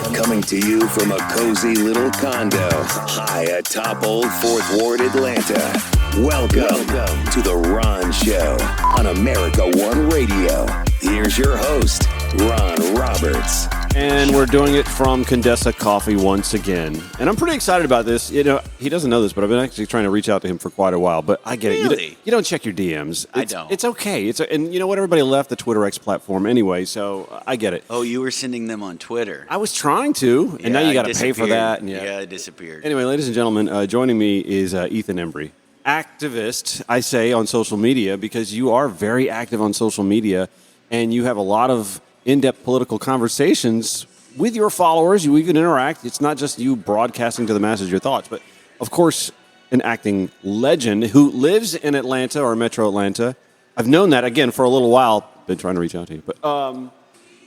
Coming to you from a cozy little condo high atop Old 4th Ward, Atlanta. Welcome to The Ron Show on America One Radio. Here's your host, Ron Roberts. And we're doing it from Condessa Coffee once again. And I'm pretty excited about this. You know, he doesn't know this, but I've been actually trying to reach out to him for quite a while. But I get Really? it. You don't check your DMs. I don't. It's okay. And you know what? Everybody left the Twitter X platform anyway, so I get it. Oh, you were sending them on Twitter. I was trying to, and now you got to pay for that. And yeah, it disappeared. Anyway, ladies and gentlemen, joining me is Ethan Embry. Activist, I say, on social media, because you are very active on social media, and you have a lot of in-depth political conversations with your followers. You even interact. It's not just you broadcasting to the masses your thoughts, but of course, an acting legend who lives in Atlanta or Metro Atlanta. I've known that, again, for a little while. Been trying to reach out to you. But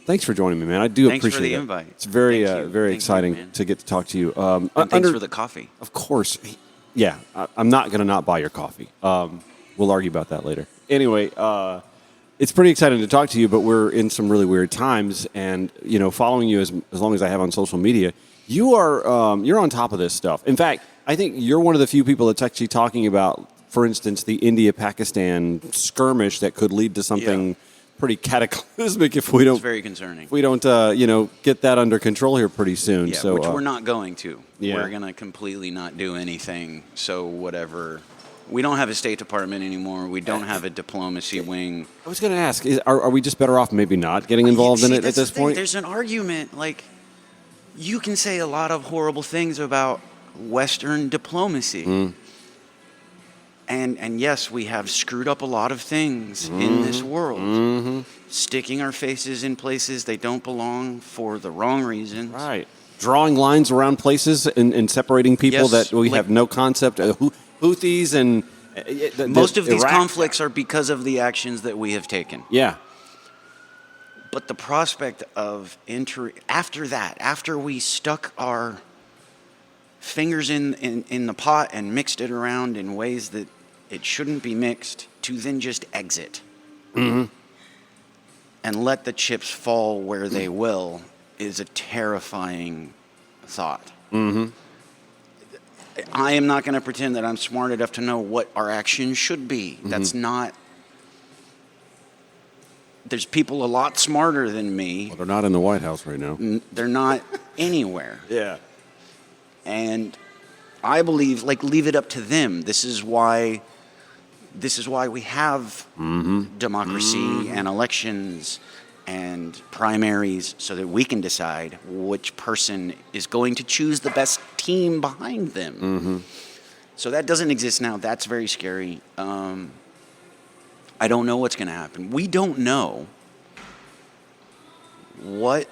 thanks for joining me, man. I do Thanks appreciate for the it. invite. It's very, Thank you. very Thank exciting you, man. to get to talk to you. And thanks for the coffee. Of course. Yeah, I'm not going to not buy your coffee. We'll argue about that later. Anyway, it's pretty exciting to talk to you, but we're in some really weird times. And, you know, following you as long as I have on social media, you're on top of this stuff. In fact, I think you're one of the few people that's actually talking about, for instance, the India-Pakistan skirmish that could lead to something pretty cataclysmic if we don't. It's very concerning. If we don't, get that under control here pretty soon. Yeah, so, which we're not going to. Yeah. We're going to completely not do anything. So whatever. We don't have a State Department anymore. We don't have a diplomacy wing. I was going to ask, are we just better off maybe not getting involved in it at this point? There's an argument. Like, you can say a lot of horrible things about Western diplomacy. And yes, we have screwed up a lot of things in this world. Sticking our faces in places they don't belong for the wrong reasons. Right. Drawing lines around places and separating people that we have no concept of. Houthis and most of these Iraq. conflicts are because of the actions that we have taken. Yeah. But the prospect of after we stuck our fingers in the pot and mixed it around in ways that it shouldn't be mixed, to then just exit and let the chips fall where they will, is a terrifying thought. I am not going to pretend that I'm smart enough to know what our actions should be. That's not. There's people a lot smarter than me. Well, they're not in the White House right now. They're not anywhere. Yeah. And I believe, leave it up to them. This is why we have democracy and elections and primaries, so that we can decide which person is going to choose the best team behind them. So that doesn't exist now. That's very scary. I don't know what's going to happen. We don't know what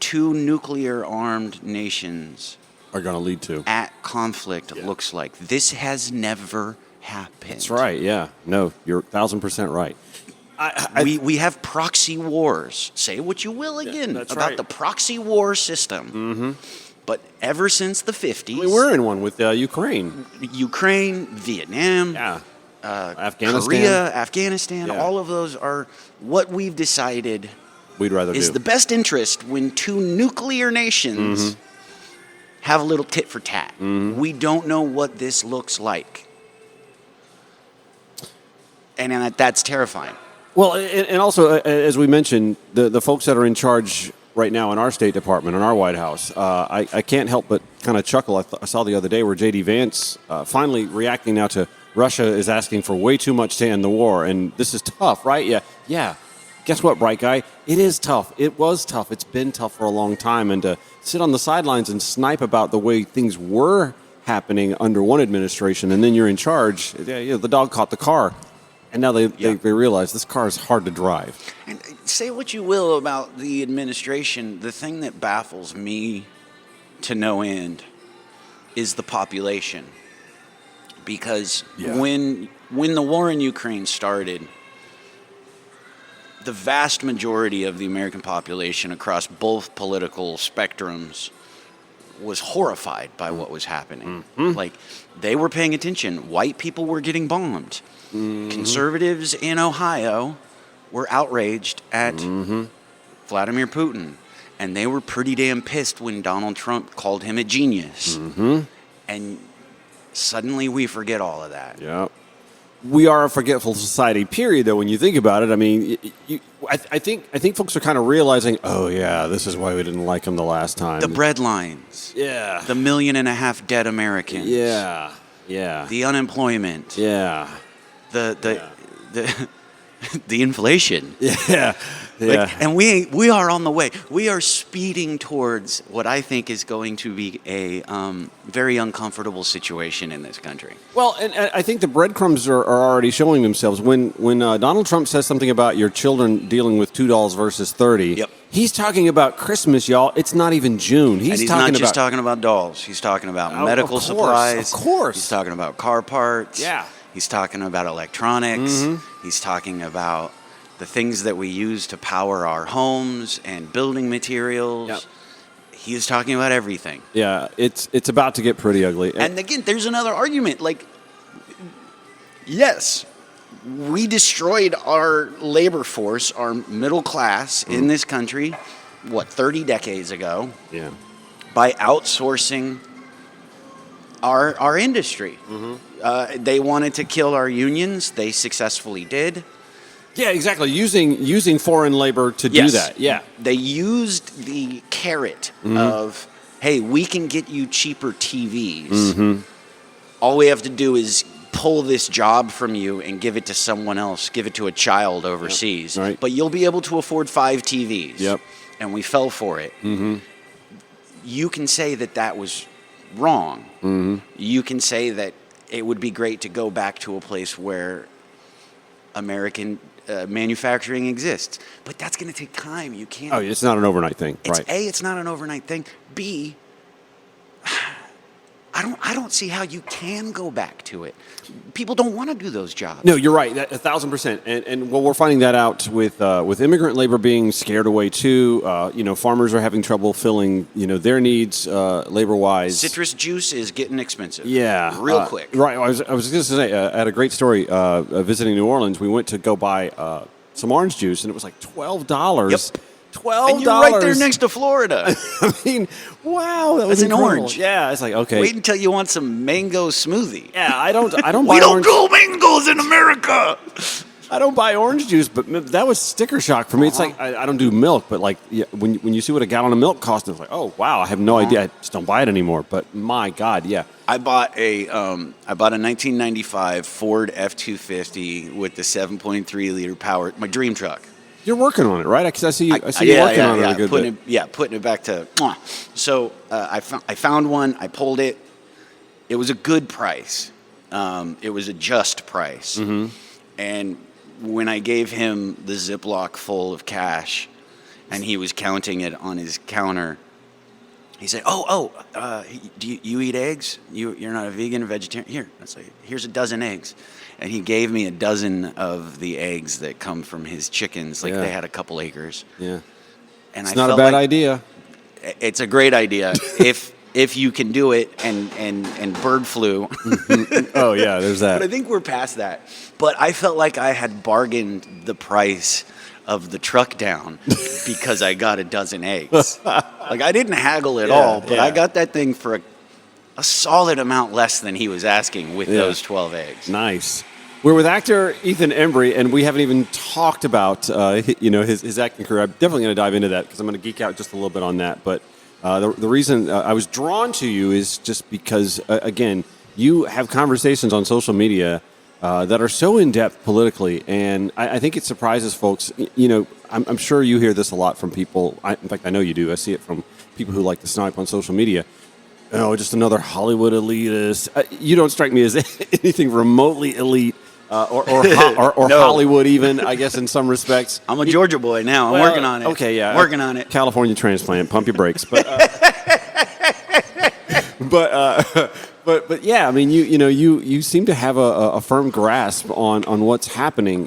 two nuclear-armed nations Are going to lead to at conflict looks like. This has never happened. That's right. Yeah. No, you're 1,000% right. We have proxy wars. Say what you will again about the proxy war system. But ever since the 50s... We're in one with Ukraine. Vietnam, Afghanistan. Korea, Afghanistan, all of those are what we've decided We'd rather is do. the best interest when two nuclear nations have a little tit for tat. We don't know what this looks like. And that's terrifying. Well, and also, as we mentioned, the folks that are in charge right now in our State Department, in our White House, I can't help but kind of chuckle. I saw the other day where J.D. Vance finally reacting now to Russia is asking for way too much to end the war. And this is tough, right? Yeah. Guess what, bright guy? It is tough. It was tough. It's been tough for a long time. And to sit on the sidelines and snipe about the way things were happening under one administration, and then you're in charge, the dog caught the car. And now they realize this car is hard to drive. And say what you will about the administration, the thing that baffles me to no end is the population. Because when the war in Ukraine started, the vast majority of the American population across both political spectrums was horrified by what was happening. Like, they were paying attention. White people were getting bombed. Conservatives in Ohio were outraged at Vladimir Putin. And they were pretty damn pissed when Donald Trump called him a genius. Mm-hmm. And suddenly we forget all of that. Yeah. We are a forgetful society, period, though, when you think about it. I mean, I think folks are kind of realizing, oh, yeah, this is why we didn't like him the last time. The bread lines. Yeah. The 1.5 million dead Americans. Yeah. Yeah. The unemployment. Yeah. The inflation. Yeah. Like, and we are on the way. We are speeding towards what I think is going to be a very uncomfortable situation in this country. Well, and I think the breadcrumbs are already showing themselves. When Donald Trump says something about your children dealing with $2 versus 30, yep. He's talking about Christmas, y'all. It's not even June. He's not just talking about dolls. He's talking about medical supplies. Of course. He's talking about car parts. Yeah. He's talking about electronics. Mm-hmm. He's talking about the things that we use to power our homes and building materials. Yep. He is talking about everything. Yeah, it's about to get pretty ugly. And again, there's another argument. Like, yes, we destroyed our labor force, our middle class in this country, 30 decades ago? Yeah. By outsourcing our industry. Mm-hmm. They wanted to kill our unions. They successfully did. Yeah, exactly. Using foreign labor to do that. Yeah. They used the carrot of, hey, we can get you cheaper TVs. Mm-hmm. All we have to do is pull this job from you and give it to someone else, give it to a child overseas. Yep. Right. But you'll be able to afford 5 TVs. Yep. And we fell for it. Mm-hmm. You can say that was wrong. Mm-hmm. You can say that it would be great to go back to a place where American manufacturing exists, but that's going to take time. You can't. Oh, it's not an overnight thing, It's right? A, it's not an overnight thing. B, I don't see how you can go back to it. People don't want to do those jobs. No, you're right, 1,000%. And well, we're finding that out with immigrant labor being scared away too. Farmers are having trouble filling their needs labor wise. Citrus juice is getting expensive. Yeah, real quick. Right. I was going to say I had a great story visiting New Orleans. We went to go buy some orange juice, and it was like $12. Yep. $12. And you're right there next to Florida. I mean, wow, that was That's an incredible. orange. Yeah, it's like, okay. Wait until you want some mango smoothie. Yeah, I don't We buy don't orange. grow mangoes in America. I don't buy orange juice, but that was sticker shock for me. It's like I don't do milk, but like when you see what a gallon of milk costs, it's like, oh wow, I have no idea. I just don't buy it anymore. But my God, yeah. I bought a 1995 Ford F-250 with the 7.3 liter power, my dream truck. You're working on it, right? Because I see you working on it a good bit. Putting it back to. So I found one. I pulled it. It was a good price. It was a just price. Mm-hmm. And when I gave him the Ziploc full of cash, and he was counting it on his counter, he said, do you eat eggs? You're not a vegan or vegetarian? Here, here's a dozen eggs. And he gave me a dozen of the eggs that come from his chickens. Like they had a couple acres. Yeah. And it's not a bad idea. It's a great idea if you can do it and bird flu. Oh, yeah, there's that. But I think we're past that. But I felt like I had bargained the price of the truck down because I got a dozen eggs. Like, I didn't haggle at all, but I got that thing for a solid amount less than he was asking with those 12 eggs. Nice. We're with actor Ethan Embry, and we haven't even talked about his acting career. I'm definitely going to dive into that because I'm going to geek out just a little bit on that. But the reason I was drawn to you is just because, again, you have conversations on social media that are so in-depth politically, and I think it surprises folks. I'm sure you hear this a lot from people. In fact, I know you do. I see it from people who like to snipe on social media. Just another Hollywood elitist. You don't strike me as anything remotely elite or No. Hollywood even, I guess, in some respects. I'm a Georgia boy now. I'm working on it. Okay, yeah. Working on it. California transplant. Pump your brakes. But but yeah, I mean, you seem to have a firm grasp on what's happening.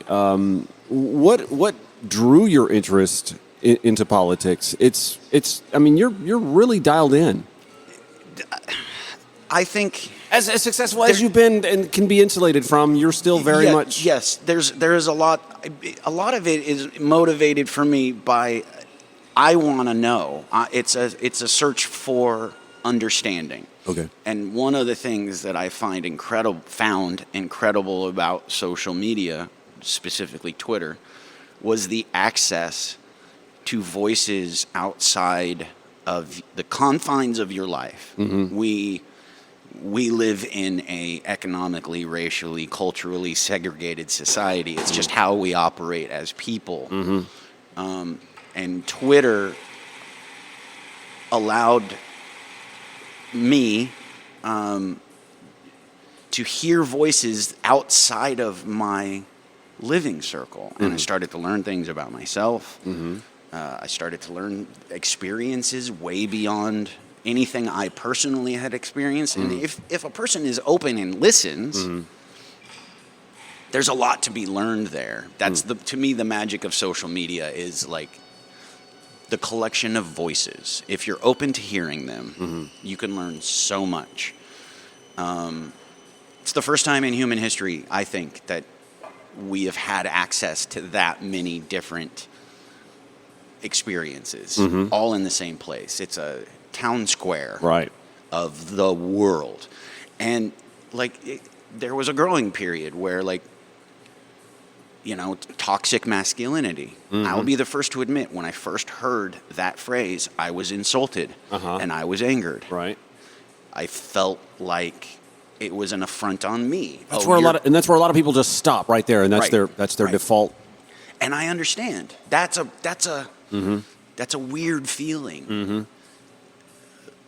What drew your interest into politics? I mean, you're really dialed in. I think as successful as you've been and can be insulated from, you're still very much. Yes, there is a lot. A lot of it is motivated for me by I want to know. It's a search for understanding. Okay. And one of the things that I found incredible about social media, specifically Twitter, was the access to voices outside of the confines of your life. Mm-hmm. We live in a economically, racially, culturally segregated society. It's just how we operate as people. Mm-hmm. And Twitter allowed me to hear voices outside of my living circle. And I started to learn things about myself. Mm-hmm. I started to learn experiences way beyond anything I personally had experienced. And if a person is open and listens, there's a lot to be learned there. That's to me, the magic of social media is like the collection of voices. If you're open to hearing them, you can learn so much. It's the first time in human history, I think, that we have had access to that many different experiences, all in the same place. It's a town square of the world. And there was a growing period where toxic masculinity. I'll be the first to admit, when I first heard that phrase, I was insulted and I was angered. Right. I felt like it was an affront on me. That's where a lot of people just stop right there, and that's their default. And I understand. That's a weird feeling.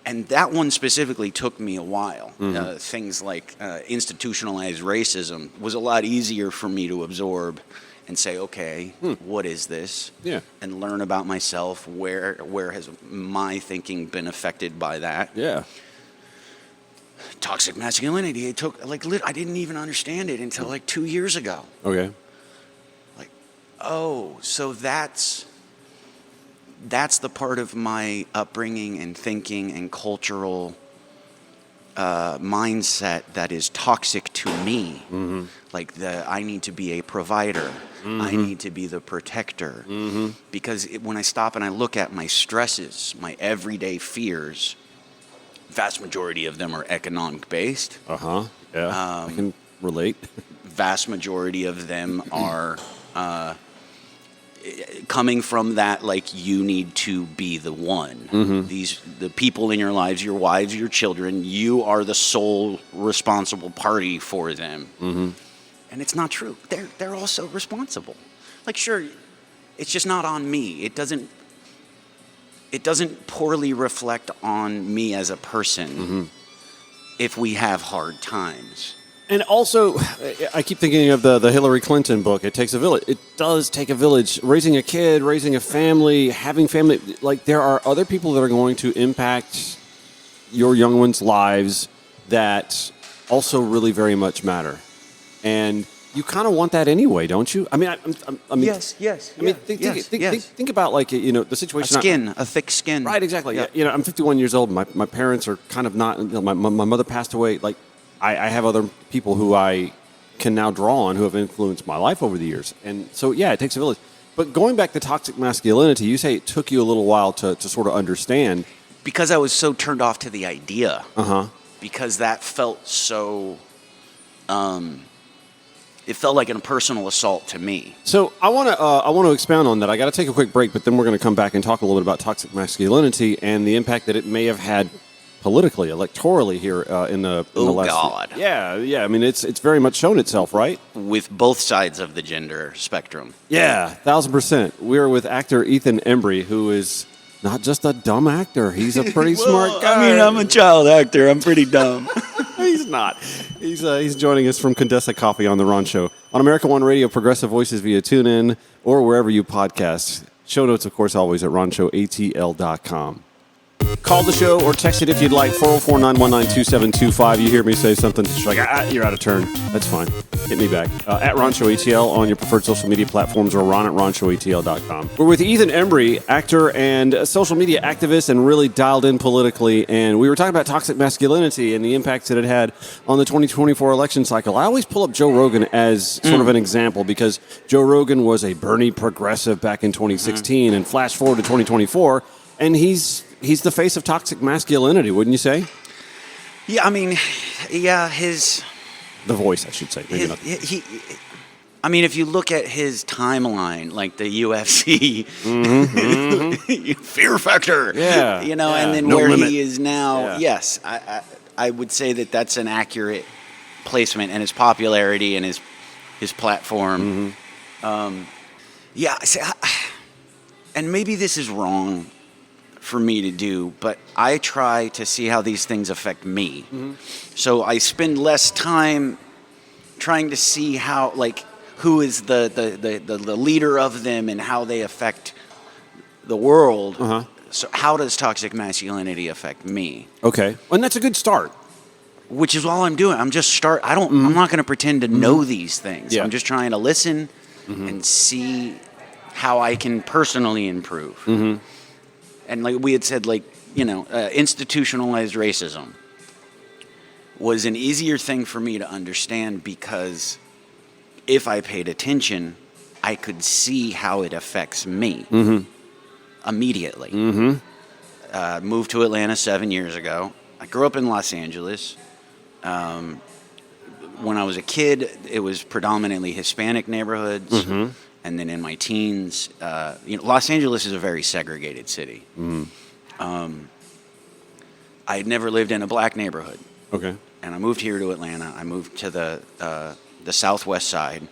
And that one specifically took me a while. Things like institutionalized racism was a lot easier for me to absorb and say, okay, what is this? Yeah. And learn about myself. Where has my thinking been affected by that? Yeah. Toxic masculinity, it took, I didn't even understand it until 2 years ago. Okay. So that's the part of my upbringing and thinking and cultural mindset that is toxic to me. I need to be a provider. I need to be the protector. Because when I stop and I look at my stresses, my everyday fears, vast majority of them are economic based. Yeah, I can relate. Vast majority of them are coming from that, you need to be the one. The people in your lives, your wives, your children, you are the sole responsible party for them. And it's not true. They're also responsible. Sure, it's just not on me. It doesn't poorly reflect on me as a person if we have hard times. And also, I keep thinking of the Hillary Clinton book, It Takes a Village. It does take a village. Raising a kid, raising a family, having family. There are other people that are going to impact your young ones' lives that also really very much matter. And you kind of want that anyway, don't you? I mean, Yes. Think about the situation. A thick skin. Right, exactly. Yeah. I'm 51 years old. My parents are kind of not. My mother passed away. I have other people who I can now draw on who have influenced my life over the years. And so, it takes a village. But going back to toxic masculinity, you say it took you a little while to sort of understand. Because I was so turned off to the idea. Because that felt so... it felt like a personal assault to me. So I want to expound on that. I got to take a quick break, but then we're going to come back and talk a little bit about toxic masculinity and the impact that it may have had politically, electorally here in the last. Oh God! Yeah. I mean, it's very much shown itself, right? With both sides of the gender spectrum. Yeah, 1,000%. We're with actor Ethan Embry, who is not just a dumb actor; he's a pretty smart guy. I mean, I'm a child actor. I'm pretty dumb. He's not. He's joining us from Condesa Coffee on The Ron Show. On America One Radio, Progressive Voices via TuneIn or wherever you podcast. Show notes, of course, always at ronshowatl.com. Call the show or text it if you'd like, 404-919-2725. You hear me say something, it's you're out of turn. That's fine. hit me back. At Ron Show ATL on your preferred social media platforms, or Ron at RonShowATL.com. We're with Ethan Embry, actor and social media activist, and really dialed in politically. And we were talking about toxic masculinity and the impacts that it had on the 2024 election cycle. I always pull up Joe Rogan as sort of an example, because Joe Rogan was a Bernie progressive back in 2016, and flash forward to 2024, and he's the face of toxic masculinity, wouldn't you say? Yeah, I mean, yeah, the voice, I should say. Maybe not. I mean, if you look at his timeline, like the UFC, Fear Factor, and then where he is now, yes, I would say that that's an accurate placement, and his popularity and his platform. And maybe this is wrong for me to do, but I try to see how these things affect me. So I spend less time trying to see how, like, who is the leader of them and how they affect the world. So how does toxic masculinity affect me? Okay, and that's a good start. Which is all I'm doing. I'm just I'm not going to pretend to know these things. I'm just trying to listen and see how I can personally improve. And like we had said, institutionalized racism was an easier thing for me to understand, because if I paid attention, I could see how it affects me immediately. Moved to Atlanta 7 years ago. I grew up in Los Angeles. When I was a kid, it was predominantly Hispanic neighborhoods. And then in my teens, Los Angeles is a very segregated city. I had never lived in a black neighborhood. Okay. And I moved here to Atlanta. I moved to the southwest side.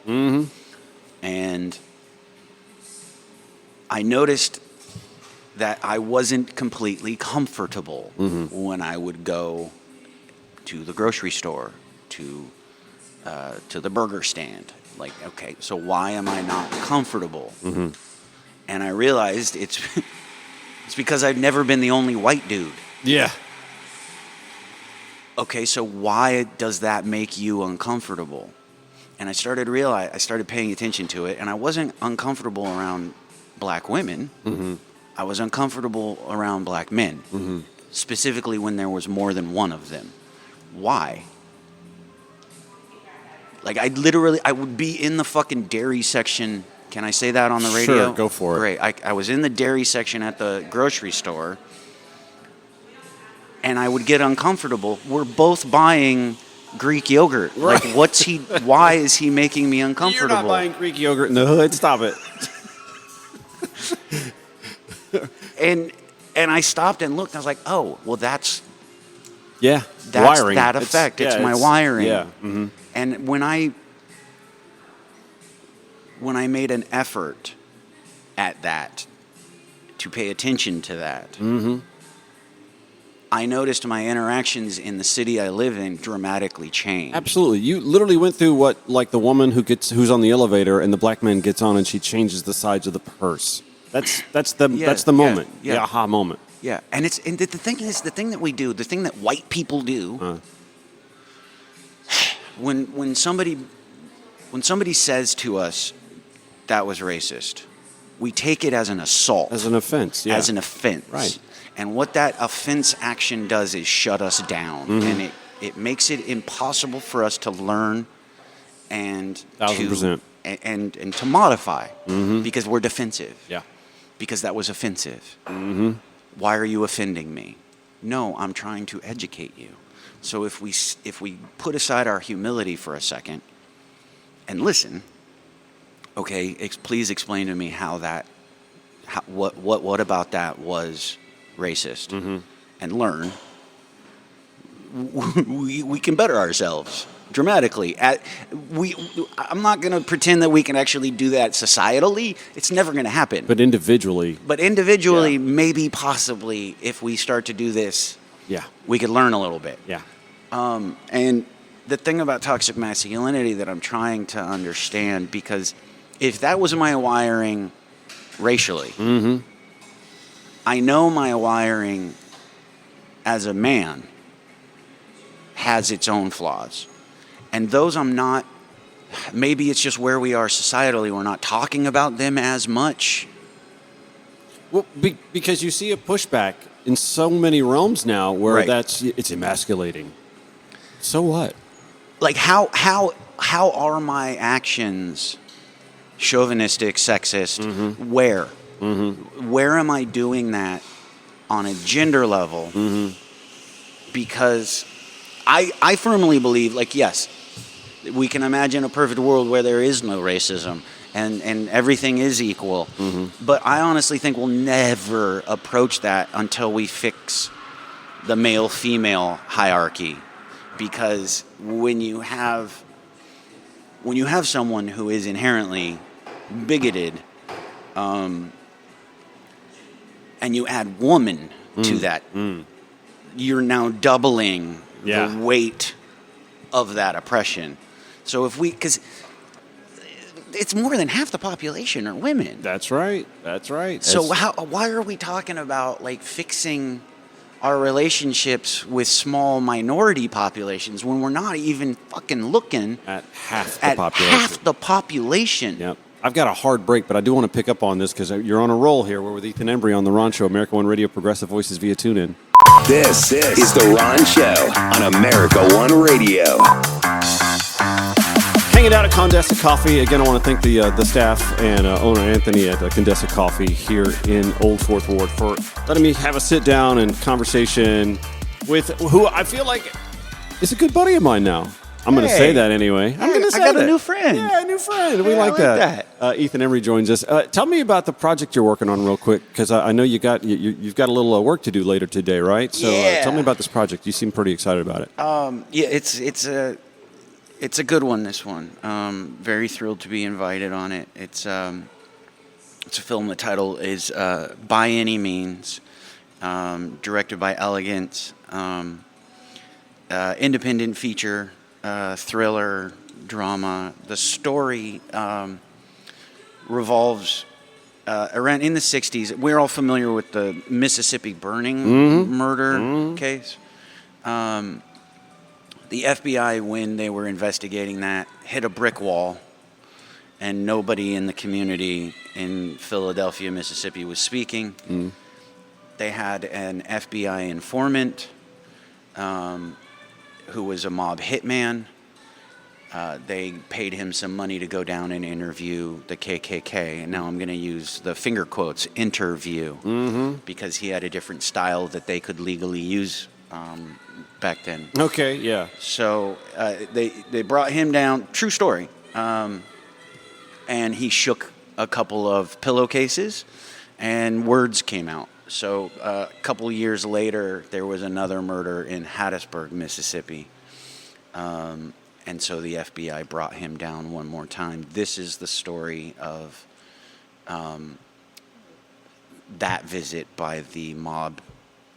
And I noticed that I wasn't completely comfortable when I would go to the grocery store, to the burger stand. Like, okay, so why am I not comfortable? And I realized it's because I've never been the only white dude. Yeah. Okay, so why does that make you uncomfortable? And I started paying attention to it, and I wasn't uncomfortable around black women. I was uncomfortable around black men, specifically when there was more than one of them. Why? Like, I would be in the fucking dairy section. Can I say that on the radio? Sure, go for it. Great. I was in the dairy section at the grocery store, and I would get uncomfortable. We're both buying Greek yogurt. Right. Like, why is he making me uncomfortable? You're not buying Greek yogurt in the hood. Stop it. And I stopped and looked, and I was like, oh, well, that's wiring. That effect. It's my wiring. Yeah. And when I made an effort at that, to pay attention to that, I noticed my interactions in the city I live in dramatically changed. Absolutely. You literally went through what, like the woman who's on the elevator and the black man gets on and she changes the sides of the purse. That's the moment. The aha moment. Yeah. And the thing that white people do, when somebody says to us that was racist, we take it as an assault. As an offense, yeah. As an offense. Right. And what that offense action does is shut us down. And it makes it impossible for us to learn and 1,000%. And to modify, because we're defensive. Yeah. Because that was offensive. Why are you offending me? No, I'm trying to educate you. So if we put aside our humility for a second and listen, okay, please explain to me what about that was racist, and learn. We can better ourselves dramatically. I'm not going to pretend that we can actually do that societally. It's never going to happen. But individually, maybe, possibly, if we start to do this, we could learn a little bit. Yeah. And the thing about toxic masculinity that I'm trying to understand, because if that was my wiring racially, I know my wiring as a man has its own flaws. And those I'm not maybe it's just where we are societally. We're not talking about them as much. Well, because you see a pushback in so many realms now where Right. it's emasculating. So what? Like how are my actions chauvinistic, sexist? Mm-hmm. Where? Mm-hmm. Where am I doing that on a gender level? Mm-hmm. Because I firmly believe, like, yes, we can imagine a perfect world where there is no racism and everything is equal. Mm-hmm. But I honestly think we'll never approach that until we fix the male-female hierarchy. Because when you have someone who is inherently bigoted, and you add woman to that, you're now doubling the weight of that oppression. So because it's more than half the population are women. That's right. That's right. So why are we talking about like fixing our relationships with small minority populations when we're not even fucking looking at half the population? Yep. I've got a hard break, but I do want to pick up on this because you're on a roll here. We're with Ethan Embry on The Ron Show, America One Radio, Progressive Voices via TuneIn. This is The Ron Show on America One Radio. Hanging out at Condesa Coffee. Again, I want to thank the staff and owner Anthony at Condesa Coffee here in Old Fourth Ward for letting me have a sit down and conversation with who I feel like is a good buddy of mine now. I'm going to say that anyway. I'm going to say that. I got a new friend. Yeah, a new friend. We like that. Ethan Embry joins us. Tell me about the project you're working on real quick, because I know you've got a little work to do later today, right? So tell me about this project. You seem pretty excited about it. It's a good one. This one. Very thrilled to be invited on it. It's a film. The title is By Any Means, directed by Elegance. Independent feature. Thriller, drama. The story revolves around in the 60s. We're all familiar with the Mississippi burning murder case. The FBI, when they were investigating that, hit a brick wall, and nobody in the community in Philadelphia, Mississippi was speaking. They had an FBI informant who was a mob hitman. They paid him some money to go down and interview the KKK. And now I'm going to use the finger quotes, interview, because he had a different style that they could legally use back then. Okay, yeah. So they brought him down, true story, and he shook a couple of pillowcases and words came out. So a couple years later, there was another murder in Hattiesburg, Mississippi. And so the FBI brought him down one more time. This is the story of that visit by the mob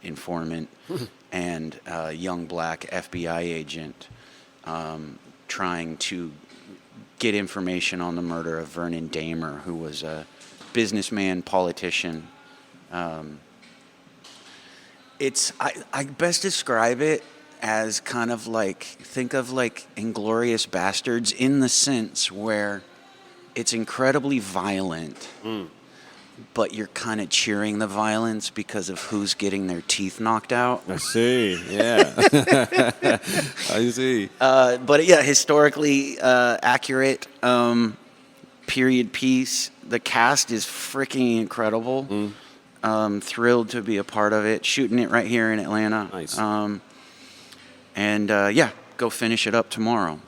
informant and a young black FBI agent trying to get information on the murder of Vernon Dahmer, who was a businessman, politician. I best describe it as kind of like, think of like Inglourious Bastards, in the sense where it's incredibly violent, but you're kind of cheering the violence because of who's getting their teeth knocked out. I see, yeah. I see. But yeah, historically accurate, period piece. The cast is freaking incredible. Thrilled to be a part of it. Shooting it right here in Atlanta. Nice. Go finish it up tomorrow.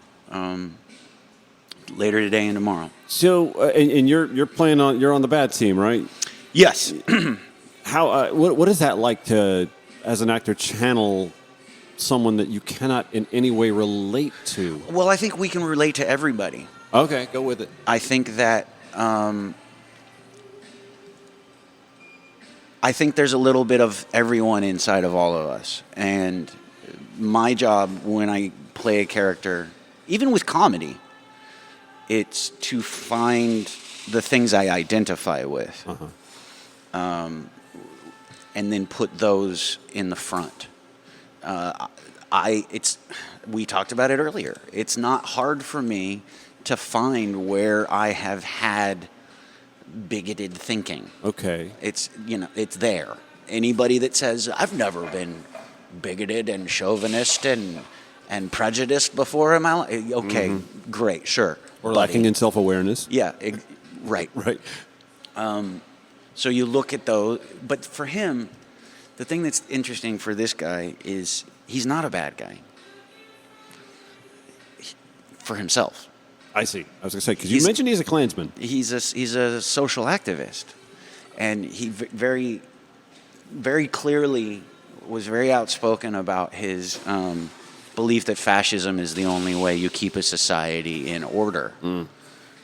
Later today and tomorrow. So, and you're on the bad team, right? Yes. How? What is that like to, as an actor, channel someone that you cannot in any way relate to? Well, I think we can relate to everybody. Okay, go with it. I think that. I think there's a little bit of everyone inside of all of us. And my job when I play a character, even with comedy, it's to find the things I identify with, and then put those in the front. We talked about it earlier. It's not hard for me to find where I have had bigoted thinking. Okay. It's there. Anybody that says I've never been bigoted and chauvinist and prejudiced before in my life, okay, great, sure. Or buddy. lacking in self-awareness. Yeah, right. Right. So you look at those, but for him, the thing that's interesting for this guy is he's not a bad guy for himself. I see. I was going to say, because you mentioned he's a Klansman. He's a social activist, and he very, very clearly was very outspoken about his belief that fascism is the only way you keep a society in order.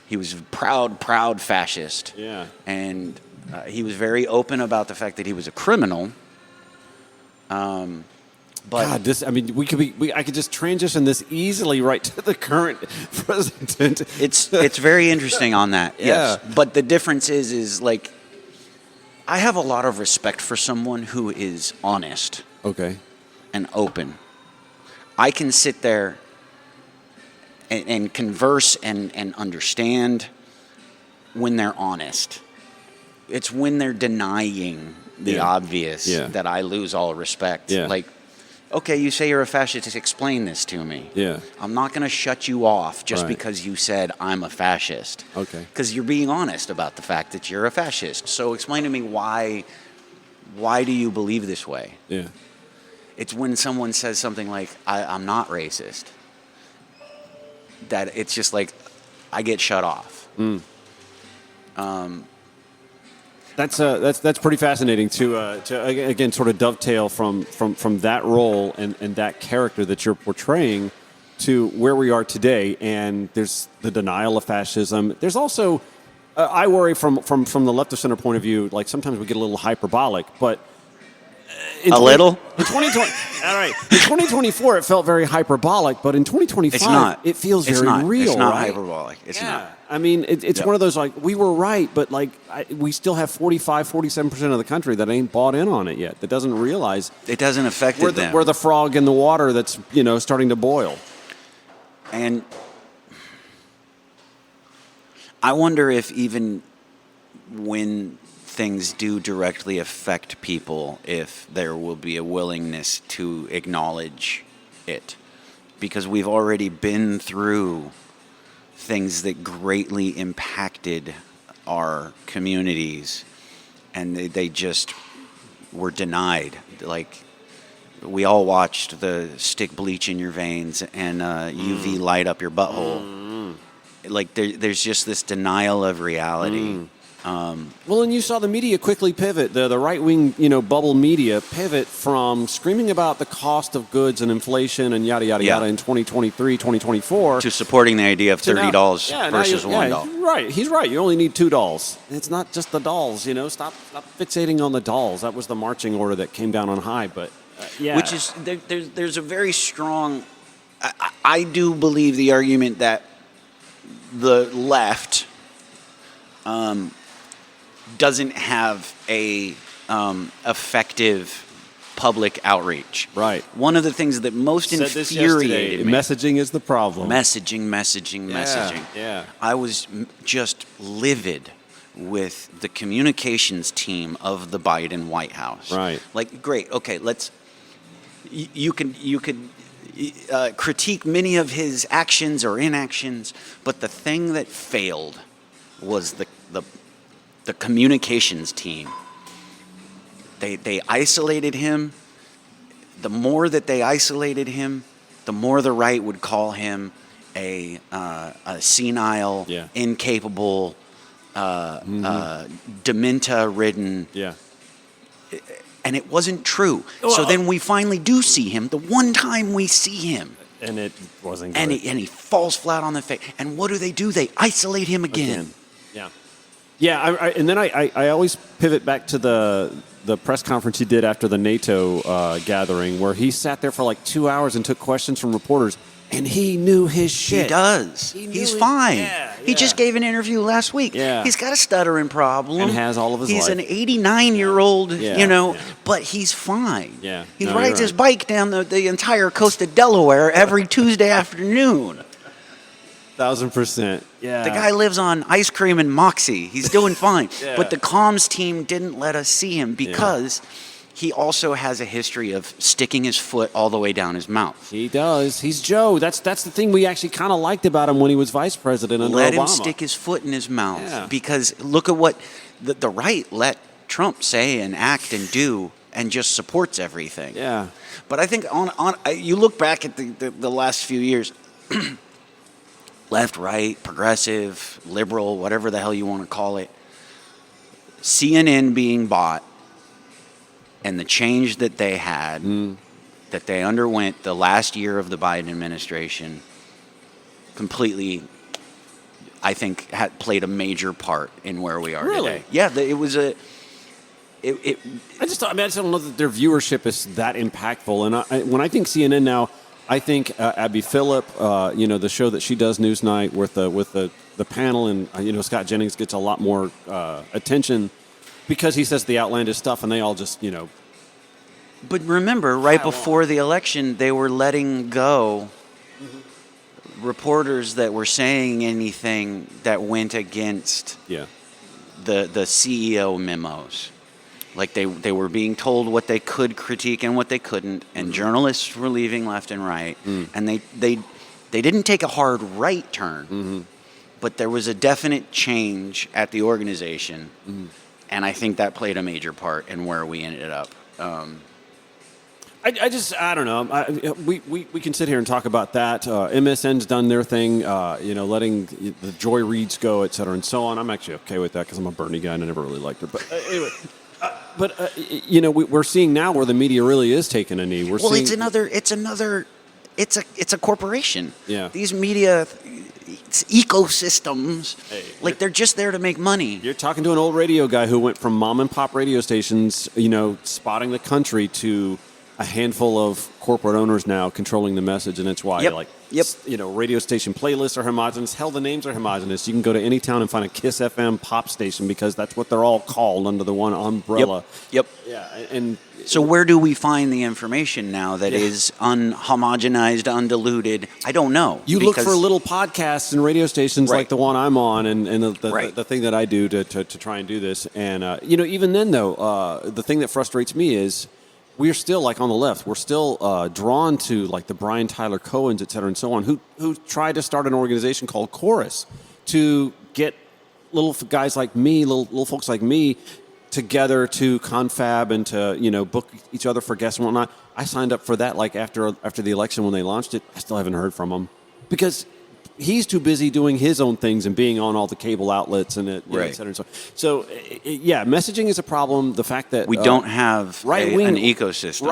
He was proud fascist. Yeah. And he was very open about the fact that he was a criminal. But God, I could just transition this easily right to the current president. It's very interesting on that. Yes. Yeah. But the difference is like, I have a lot of respect for someone who is honest. Okay. And open. I can sit there and converse and understand when they're honest. It's when they're denying the obvious that I lose all respect. Yeah. Like, okay, you say you're a fascist, just explain this to me. Yeah. I'm not going to shut you off just Right. because you said I'm a fascist. Okay. Because you're being honest about the fact that you're a fascist. So explain to me why do you believe this way? Yeah. It's when someone says something like, I'm not racist, that it's just like, I get shut off. That's pretty fascinating to again sort of dovetail from that role and that character that you're portraying to where we are today. And there's the denial of fascism. There's also I worry from the left of center point of view. Like sometimes we get a little hyperbolic, but little in 2020. All right, in 2024 it felt very hyperbolic, but in 2025 it's not. It feels it's very not. real. It's not right? hyperbolic. It's not. I mean, it's one of those, like, we were right, but, like, we still have 47% of the country that ain't bought in on it yet, that doesn't realize it doesn't affect them. We're the frog in the water that's, starting to boil. And I wonder if even when things do directly affect people, if there will be a willingness to acknowledge it. Because we've already been through things that greatly impacted our communities, and they just were denied. Like, we all watched the stick bleach in your veins and UV light up your butthole. Like, there's just this denial of reality. Well, and you saw the media quickly pivot, the right-wing, bubble media pivot from screaming about the cost of goods and inflation and yada, yada, yada in 2023, 2024. To supporting the idea of $30 versus $1. Right. He's right. You only need $2. It's not just the dolls, Stop fixating on the dolls. That was the marching order that came down on high, but yeah. Which is, there's a very strong, I do believe the argument that the left doesn't have a effective public outreach. Right. One of the things that most infuriated me. Messaging is the problem. Messaging. Yeah. I was just livid with the communications team of the Biden White House. Right. Like, great. Okay, you could critique many of his actions or inactions, but the thing that failed was the communications team. They isolated him. The more that they isolated him, the more the right would call him a senile, incapable, dementia-ridden. Yeah. And it wasn't true. So then we finally do see him. The one time we see him. And it wasn't good. And he falls flat on the face. And what do? They isolate him again. Yeah. Yeah, and then I always pivot back to the press conference he did after the NATO gathering, where he sat there for like 2 hours and took questions from reporters, and he knew his shit. He does. He's fine. He just gave an interview last week. Yeah. He's got a stuttering problem. And has all of his He's life. an 89-year-old, but he's fine. Yeah. He rides his bike down the entire coast of Delaware every Tuesday afternoon. 1,000%. Yeah. The guy lives on ice cream and Moxie. He's doing fine. Yeah. But the comms team didn't let us see him because he also has a history of sticking his foot all the way down his mouth. He does. He's Joe. That's the thing we actually kind of liked about him when he was vice president under Obama. Let him stick his foot in his mouth because look at what the right let Trump say and act and do and just supports everything. Yeah. But I think you look back at the last few years, left, right, progressive, liberal, whatever the hell you want to call it, CNN being bought and the change that they had, that they underwent the last year of the Biden administration, completely, I think, had played a major part in where we are today. Yeah, it was a... I just don't know that their viewership is that impactful. And when I think CNN now, I think Abby Phillip, the show that she does, Newsnight, with the panel, and Scott Jennings gets a lot more attention because he says the outlandish stuff, and they all just But remember, right before the election, they were letting go reporters that were saying anything that went against the CEO memos. Like they were being told what they could critique and what they couldn't, and journalists were leaving left and right, and they didn't take a hard right turn, but there was a definite change at the organization, and I think that played a major part in where we ended up. I don't know. We can sit here and talk about that. MSN's done their thing, letting the Joy Reids go, et cetera, and so on. I'm actually okay with that because I'm a Bernie guy and I never really liked her. But anyway. We're seeing now where the media really is taking a knee. It's a corporation. Yeah. These media ecosystems, they're just there to make money. You're talking to an old radio guy who went from mom and pop radio stations, spotting the country, to a handful of corporate owners now controlling the message, and it's why radio station playlists are homogenous. Hell, the names are homogenous. You can go to any town and find a Kiss FM pop station because that's what they're all called under the one umbrella. Yep. Yeah, and so where do we find the information now that is unhomogenized, undiluted? I don't know. You look for little podcasts and radio stations like the one I'm on, and the thing that I do to try and do this, and even then though, the thing that frustrates me is, we're still, like on the left, we're still drawn to like the Brian Tyler Cohens, et cetera, and so on, who tried to start an organization called Chorus to get little guys like me, little folks like me, together to confab and to book each other for guests and whatnot. I signed up for that like after the election when they launched it. I still haven't heard from him because he's too busy doing his own things and being on all the cable outlets and et cetera and so on. So, messaging is a problem. The fact that we don't have an ecosystem.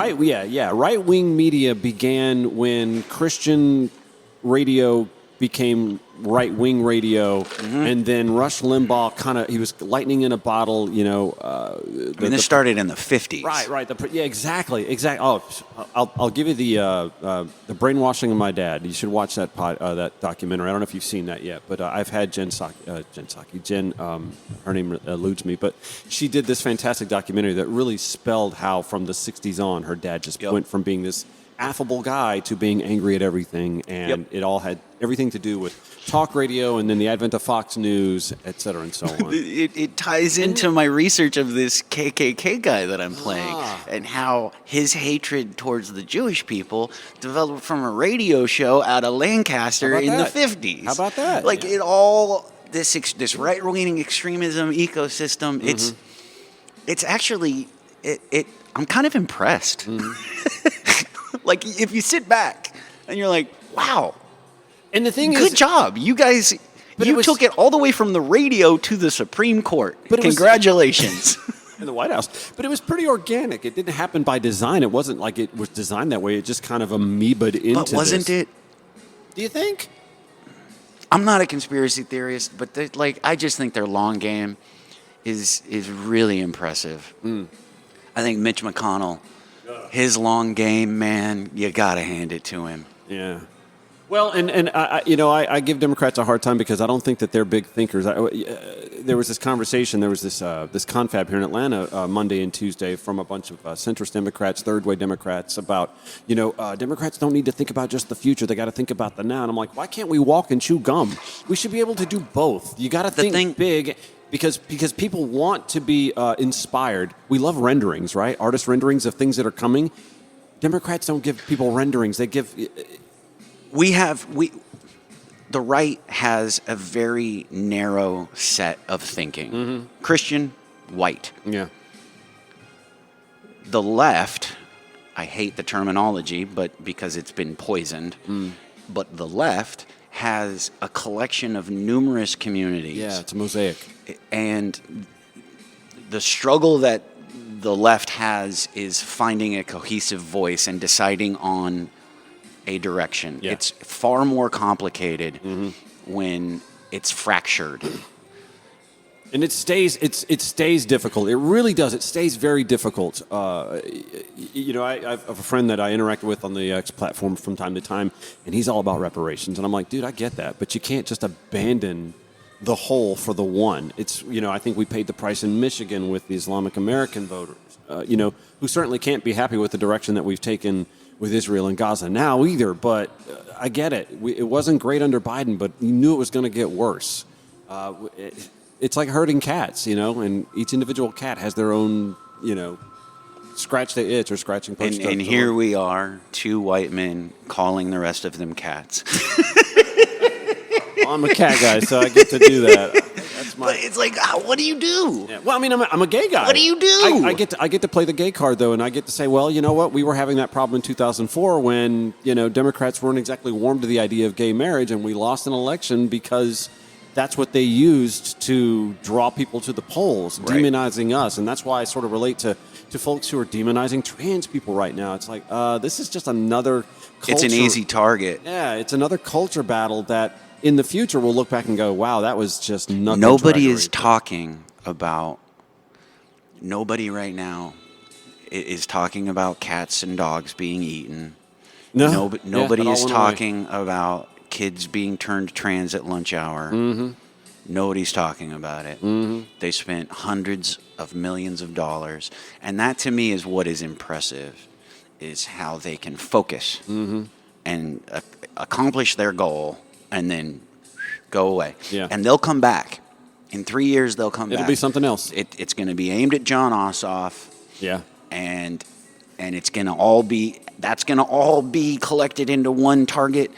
Right-wing media began when Christian radio became right-wing radio, and then Rush Limbaugh he was lightning in a bottle, this started in the 50s. Right. Exactly. Oh, I'll give you the brainwashing of my dad. You should watch that documentary. I don't know if you've seen that yet, but I've had Jen, her name eludes me, but she did this fantastic documentary that really spelled how from the 60s on, her dad just went from being this affable guy to being angry at everything, and it all had everything to do with talk radio and then the advent of Fox News, et cetera, and so on. It ties into my research of this KKK guy that I'm playing and how his hatred towards the Jewish people developed from a radio show out of Lancaster in the 50s. How about that? It all, this right-wing extremism ecosystem, it's actually, I'm kind of impressed. If you sit back and you're like, wow. And the thing good job. You guys, took it all the way from the radio to the Supreme Court. Congratulations. In the White House. But it was pretty organic. It didn't happen by design. It wasn't like it was designed that way. It just kind of amoebaed into But wasn't it? Do you think? I'm not a conspiracy theorist, but I just think their long game is really impressive. I think Mitch McConnell, his long game, man, you got to hand it to him. Yeah. Well, and I give Democrats a hard time because I don't think that they're big thinkers. There was this conversation, there was this confab here in Atlanta Monday and Tuesday from a bunch of centrist Democrats, third-way Democrats about, Democrats don't need to think about just the future. They got to think about the now. And I'm like, why can't we walk and chew gum? We should be able to do both. You got to think big. Because people want to be inspired. We love renderings, right? Artist renderings of things that are coming. Democrats don't give people renderings. They give... The right has a very narrow set of thinking. Mm-hmm. Christian, white. Yeah. The left, I hate the terminology, but because it's been poisoned, but the left has a collection of numerous communities. Yeah, it's a mosaic. And the struggle that the left has is finding a cohesive voice and deciding on a direction. Yeah. It's far more complicated when it's fractured. And it stays difficult. It really does. It stays very difficult. I have a friend that I interact with on the X platform from time to time, and he's all about reparations. And I'm like, dude, I get that, but you can't just abandon the whole for the one. It's, I think we paid the price in Michigan with the Islamic American voters, who certainly can't be happy with the direction that we've taken with Israel and Gaza now either. But I get it. It wasn't great under Biden, but you knew it was going to get worse. It's like herding cats, and each individual cat has their own, scratch the itch or scratching punch. And here we are, two white men calling the rest of them cats. I'm a cat guy, so I get to do that. But it's like, what do you do? Yeah. Well, I mean, I'm a gay guy. What do you do? I get to play the gay card, though, and I get to say, well, you know what? We were having that problem in 2004 when, Democrats weren't exactly warm to the idea of gay marriage, and we lost an election because that's what they used to draw people to the polls, demonizing us. And that's why I sort of relate to folks who are demonizing trans people right now. It's like, this is just another culture. It's an easy target. Yeah, it's another culture battle that in the future we'll look back and go, wow, that was just nothing. Nobody right now is talking about cats and dogs being eaten. Nobody is talking about kids being turned trans at lunch hour. Mm-hmm. Nobody's talking about it. Mm-hmm. They spent hundreds of millions of dollars. And that, to me, is what is impressive, is how they can focus and accomplish their goal and then go away. Yeah. And they'll come back. In 3 years, they'll come back. It'll be something else. It's going to be aimed at John Ossoff. Yeah. And it's going to all be collected into one target.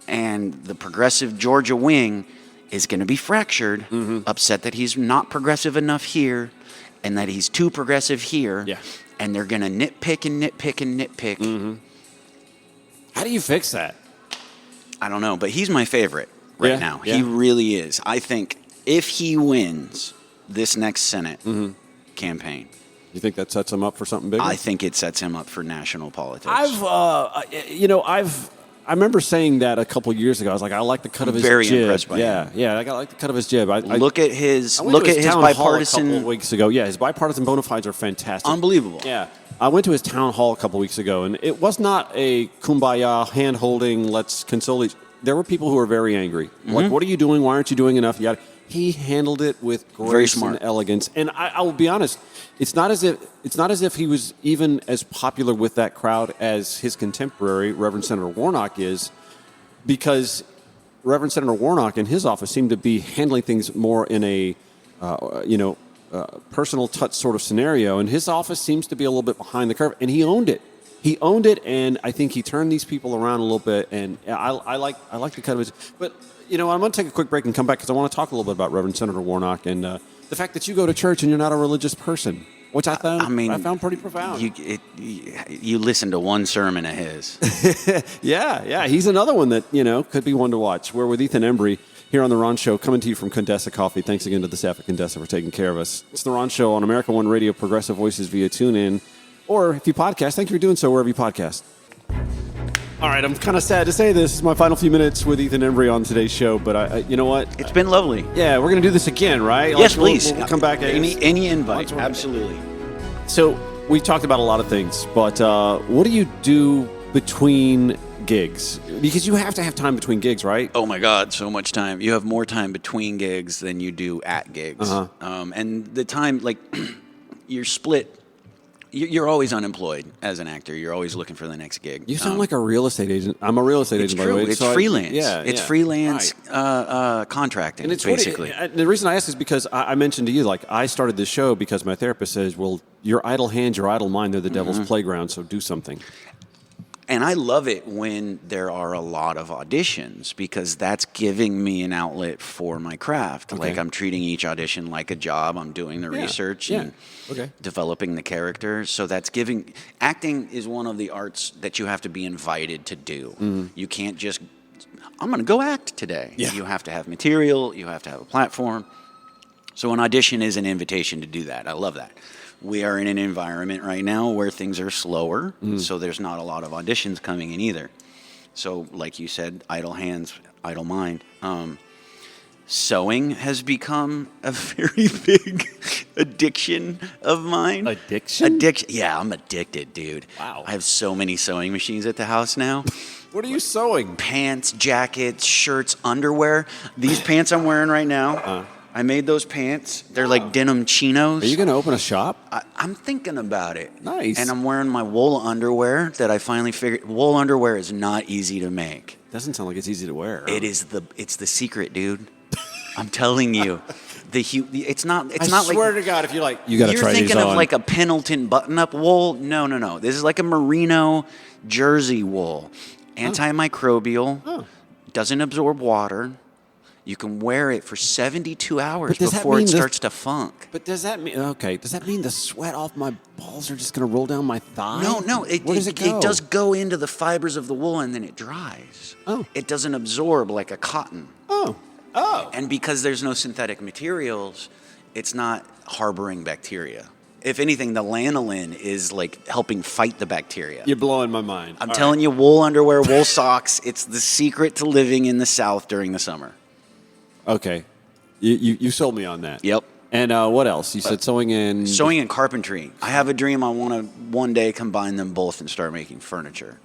And the progressive Georgia wing is going to be fractured, upset that he's not progressive enough here and that he's too progressive here. Yeah. And they're going to nitpick and nitpick and nitpick. Mm-hmm. How do you fix that? I don't know, but he's my favorite right now. Yeah. He really is. I think if he wins this next Senate campaign. You think that sets him up for something bigger? I think it sets him up for national politics. I remember saying that a couple years ago. I was like, I like the cut of his jib. Very impressed by him. Yeah, I like the cut of his jib. Look at his a bipartisan. couple of weeks ago. Yeah, his bipartisan bona fides are fantastic. Unbelievable. Yeah, I went to his town hall a couple weeks ago, and it was not a kumbaya hand holding. Let's console each. There were people who were very angry. Like, what are you doing? Why aren't you doing enough? He handled it with grace and elegance. And I will be honest, it's not as if he was even as popular with that crowd as his contemporary, Reverend Senator Warnock, is, because Reverend Senator Warnock in his office seemed to be handling things more in a personal touch sort of scenario, and his office seems to be a little bit behind the curve, and he owned it. He owned it, and I think he turned these people around a little bit, and I like the cut of his. But I'm going to take a quick break and come back because I want to talk a little bit about Reverend Senator Warnock and the fact that you go to church and you're not a religious person, which I found pretty profound. You listen to one sermon of his. Yeah, he's another one that could be one to watch. We're with Ethan Embry here on The Ron Show, coming to you from Condessa Coffee. Thanks again to the staff at Condessa for taking care of us. It's The Ron Show on America One Radio, Progressive Voices via TuneIn. Or if you podcast, thank you for doing so wherever you podcast. All right, I'm kind of sad to say this is my final few minutes with Ethan Embry on today's show, but you know what? It's been lovely. Yeah, we're going to do this again, right? Yes, please. We'll come back. Any invite, absolutely. So we talked about a lot of things, but what do you do between gigs? Because you have to have time between gigs, right? Oh my God, so much time. You have more time between gigs than you do at gigs. And the time, like, you're split. You're always unemployed as an actor. You're always looking for the next gig. You sound like a real estate agent. I'm a real estate agent, by the way. It's freelance. It's freelance right. contracting, and it's basically. The reason I ask is because I mentioned to you, like, I started this show because my therapist says, well, your idle hands, your idle mind, they're the devil's playground, so do something. And I love it when there are a lot of auditions because that's giving me an outlet for my craft. Okay. Like I'm treating each audition like a job. I'm doing the research and developing the character. So that's giving. Acting is one of the arts that you have to be invited to do. You can't just, I'm going to go act today. Yeah. You have to have material. You have to have a platform. So an audition is an invitation to do that. I love that. We are in an environment right now where things are slower, so there's not a lot of auditions coming in either. So, like you said, idle hands, idle mind. Sewing has become a very big addiction of mine. Addiction? Yeah, I'm addicted, dude. Wow. I have so many sewing machines at the house now. What are you sewing? Pants, jackets, shirts, underwear. These pants I'm wearing right now. I made those pants. They're like denim chinos. Are you going to open a shop? I'm thinking about it. Nice. And I'm wearing my wool underwear that I finally figured. Wool underwear is not easy to make. Doesn't sound like it's easy to wear. It's the secret, dude. I'm telling you. It's not I like. swear to God, if you're like, you got to try these on. You're thinking of like a Pendleton button-up wool. No. This is like a merino jersey wool. Antimicrobial. Doesn't absorb water. You can wear it for 72 hours before it starts to funk. But does that mean the sweat off my balls are just going to roll down my thigh? No. Where does it go? It does go into the fibers of the wool and then it dries. Oh. It doesn't absorb like a cotton. Oh. And because there's no synthetic materials, it's not harboring bacteria. If anything, the lanolin is like helping fight the bacteria. You're blowing my mind. I'm telling you, wool underwear, wool socks, it's the secret to living in the South during the summer. Okay. You sold me on that. Yep. And what else? You said sewing and... Sewing and carpentry. I have a dream I want to one day combine them both and start making furniture.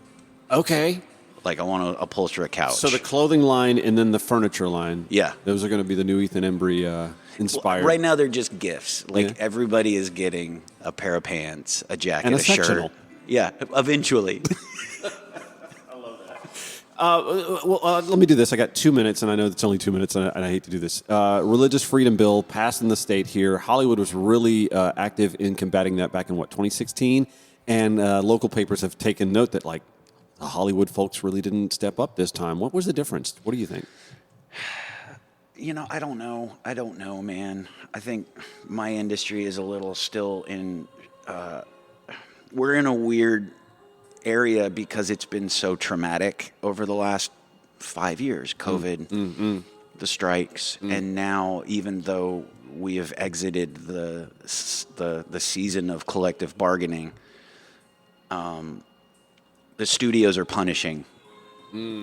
Okay. Like I want to upholster a couch. So the clothing line and then the furniture line. Yeah. Those are going to be the new Ethan Embry inspired. Well, right now they're just gifts. Like everybody is getting a pair of pants, a jacket, and a shirt. sectional. Yeah, eventually. Let me do this. I got 2 minutes, and I know it's only 2 minutes, and I hate to do this. Religious freedom bill passed in the state here. Hollywood was really active in combating that back in, 2016? And local papers have taken note that, like, the Hollywood folks really didn't step up this time. What was the difference? What do you think? I don't know, man. I think my industry is a little still in... we're in a weird... area because it's been so traumatic over the last 5 years. COVID, the strikes, and now even though we have exited the season of collective bargaining, the studios are punishing.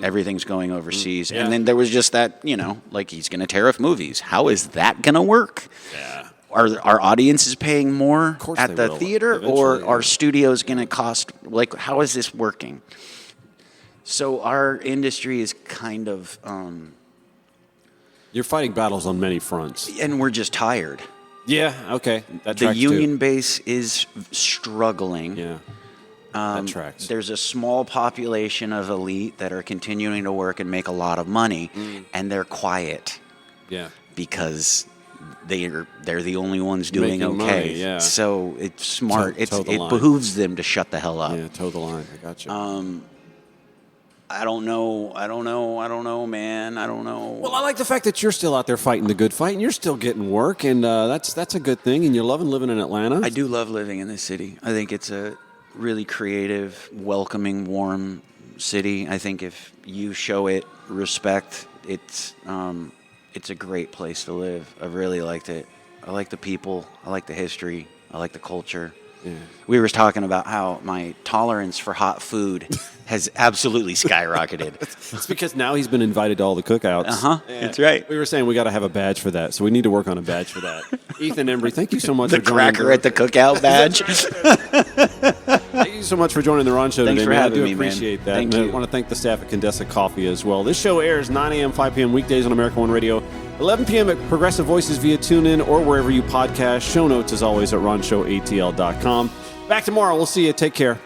Everything's going overseas, and then there was just that, like he's going to tariff movies. How is that going to work? Yeah. Are audiences paying more at the theater, or are studios going to cost? Like, how is this working? So our industry is kind of. You're fighting battles on many fronts, and we're just tired. Yeah. Okay. That the tracks union too. base is struggling. Yeah. That tracks. There's a small population of elite that are continuing to work and make a lot of money, and they're quiet. Yeah. Because they're the only ones doing Making okay. money, yeah. So it's smart. It line. behooves them to shut the hell up. Yeah, toe the line. I got you. I don't know, man. I don't know. Well, I like the fact that you're still out there fighting the good fight, and you're still getting work, and that's a good thing. And you're loving living in Atlanta. I do love living in this city. I think it's a really creative, welcoming, warm city. I think if you show it respect, it's a great place to live. I really liked it. I like the people. I like the history. I like the culture. Yeah. We were talking about how my tolerance for hot food has absolutely skyrocketed. It's because now he's been invited to all the cookouts. Yeah. That's right. We were saying we got to have a badge for that, so we need to work on a badge for that. Ethan Embry, thank you so much the for joining. cracker at the cookout badge. Thank you you so much for joining the Ron Show Thanks today, for man. having I do me, man. appreciate that. Thank and you. I want to thank the staff at Condesa Coffee as well. This show airs 9 a.m., 5 p.m. weekdays on America One Radio, 11 p.m. at Progressive Voices via TuneIn or wherever you podcast. Show notes, as always, at ronshowatl.com. Back tomorrow. We'll see you. Take care.